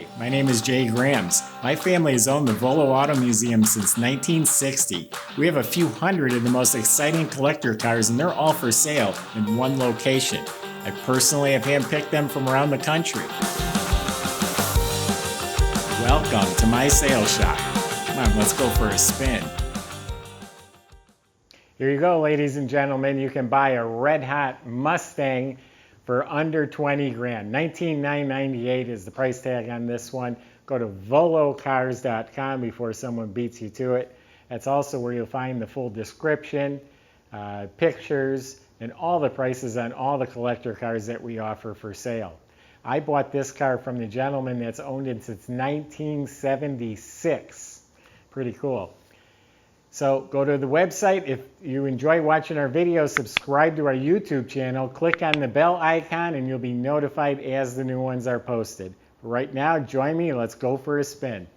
Hi, my name is Jay Grams. My family has owned the Volo Auto Museum since 1960. We have a few hundred of the most exciting collector cars, and they're all for sale in one location. I personally have handpicked them from around the country. Welcome to my sales shop. Come on, let's go for a spin. Here you go, ladies and gentlemen. You can buy a red-hot Mustang for under 20 grand. $19,998 is the price tag on this one. Go to volocars.com before someone beats you to it. That's also where you'll find the full description, pictures, and all the prices on all the collector cars that we offer for sale. I bought this car from the gentleman that's owned it since 1976. Pretty cool. So go to the website. If you enjoy watching our videos, subscribe to our YouTube channel, click on the bell icon, and you'll be notified as the new ones are posted. Right now, join me. Let's go for a spin.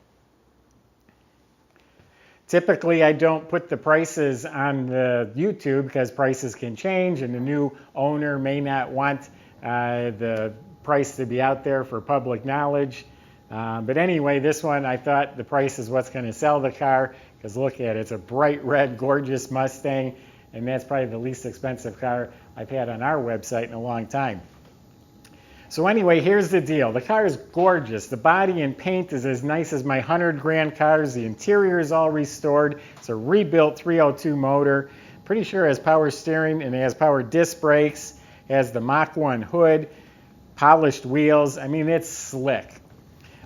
Typically, I don't put the prices on the YouTube because prices can change and the new owner may not want the price to be out there for public knowledge. But anyway, this one, I thought the price is what's going to sell the car, because look at it, it's a bright red, gorgeous Mustang, and that's probably the least expensive car I've had on our website in a long time. So anyway, here's the deal. The car is gorgeous. The body and paint is as nice as my 100 grand cars. The interior is all restored. It's a rebuilt 302 motor. Pretty sure it has power steering and it has power disc brakes. It has the Mach 1 hood, polished wheels. I mean, it's slick.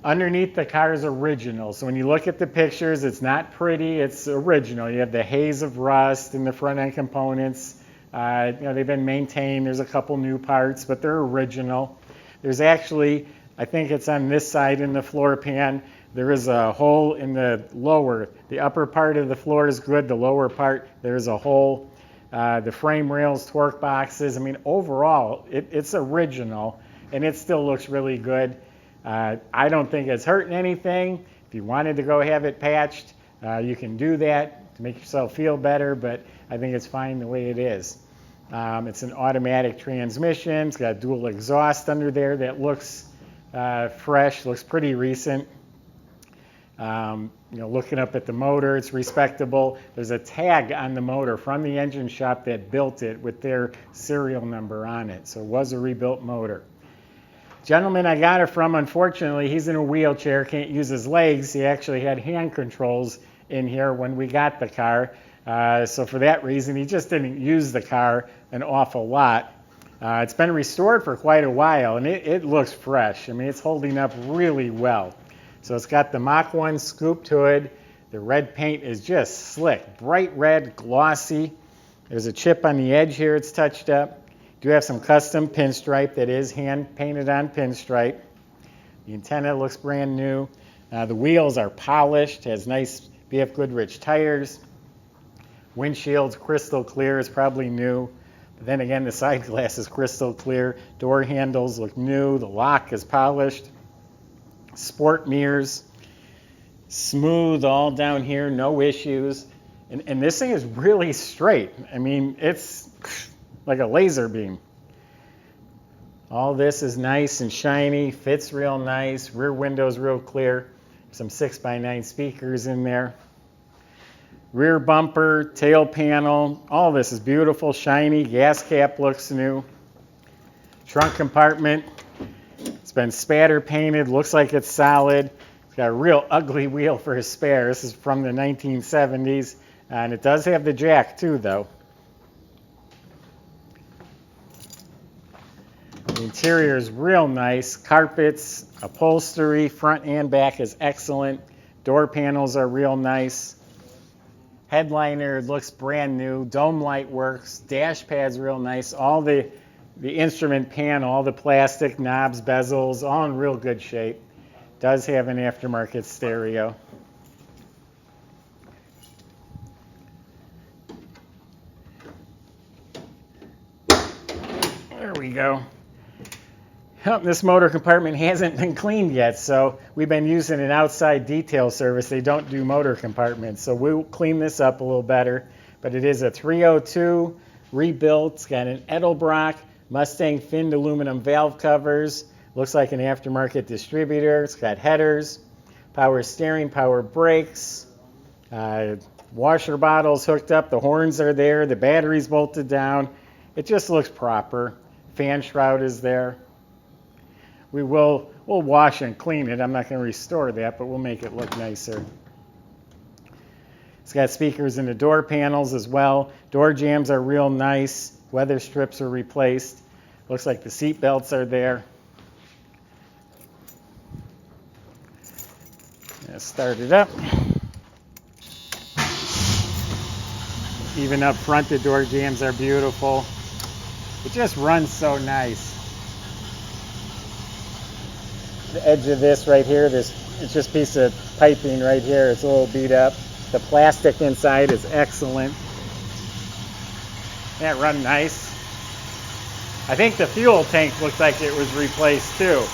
Underneath the car is original. So when you look at the pictures, it's not pretty, it's original. You have the haze of rust in the front end components. They've been maintained. There's a couple new parts, but they're original. There's actually, I think it's on this side in the floor pan, there is a hole in the lower. The upper part of the floor is good. The lower part, there's a hole. The frame rails, torque boxes. I mean, overall, it's original, and it still looks really good. I don't think it's hurting anything. If you wanted to go have it patched, you can do that to make yourself feel better, but I think it's fine the way it is. It's an automatic transmission. It's got dual exhaust under there that looks fresh, looks pretty recent. Looking up at the motor, it's respectable. There's a tag on the motor from the engine shop that built it with their serial number on it, so it was a rebuilt motor. Gentleman I got it from, unfortunately, he's in a wheelchair, can't use his legs. He actually had hand controls in here when we got the car. So for that reason, he just didn't use the car an awful lot. It's been restored for quite a while, and it looks fresh. I mean, it's holding up really well. So it's got the Mach 1 scooped hood. The red paint is just slick, bright red, glossy. There's a chip on the edge here. It's touched up. Do have some custom pinstripe that is hand painted on pinstripe. The antenna looks brand new. The wheels are polished, has nice BFGoodrich tires. Windshield's crystal clear, is probably new. But then again, the side glass is crystal clear. Door handles look new. The lock is polished. Sport mirrors, smooth all down here, no issues. And this thing is really straight. I mean, it's like a laser beam. All this is nice and shiny, fits real nice, rear window's real clear, some 6x9 speakers in there. Rear bumper, tail panel, all this is beautiful, shiny, gas cap looks new. Trunk compartment, it's been spatter painted, looks like it's solid. It's got a real ugly wheel for a spare. This is from the 1970s, and it does have the jack too, though. The interior is real nice. Carpets, upholstery, front and back is excellent. Door panels are real nice. Headliner looks brand new. Dome light works. Dash pad's real nice. All the instrument panel, all the plastic knobs, bezels, all in real good shape. Does have an aftermarket stereo. There we go. This motor compartment hasn't been cleaned yet, so we've been using an outside detail service. They don't do motor compartments, so we'll clean this up a little better. But it is a 302 rebuilt. It's got an Edelbrock Mustang finned aluminum valve covers, Looks like an aftermarket distributor. It's got headers, power steering, power brakes, washer bottles hooked up. The horns are there. The battery's bolted down. It just looks proper. Fan shroud is there. We'll wash and clean it. I'm not going to restore that, but we'll make it look nicer. It's got speakers in the door panels as well. Door jambs are real nice. Weather strips are replaced. Looks like the seat belts are there. Let's start it up. Even up front, the door jambs are beautiful. It just runs so nice. The edge of this right here, it's just a piece of piping right here. It's a little beat up. The plastic inside is excellent. That run nice. I think the fuel tank looks like it was replaced too.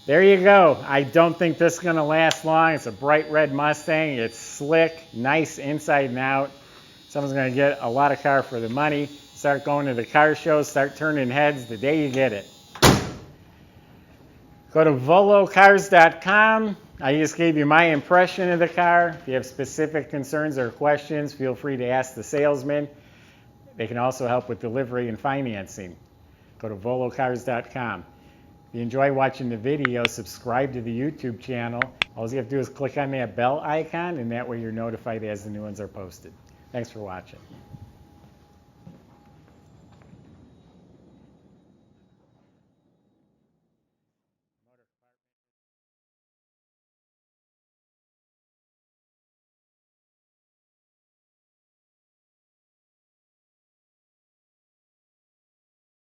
There you go. I don't think this is going to last long. It's a bright red Mustang. It's slick, nice inside and out. Someone's going to get a lot of car for the money. Start going to the car shows, start turning heads the day you get it. Go to volocars.com. I just gave you my impression of the car. If you have specific concerns or questions, feel free to ask the salesman. They can also help with delivery and financing. Go to volocars.com. If you enjoy watching the video, subscribe to the YouTube channel. All you have to do is click on that bell icon, and that way you're notified as the new ones are posted. Thanks for watching.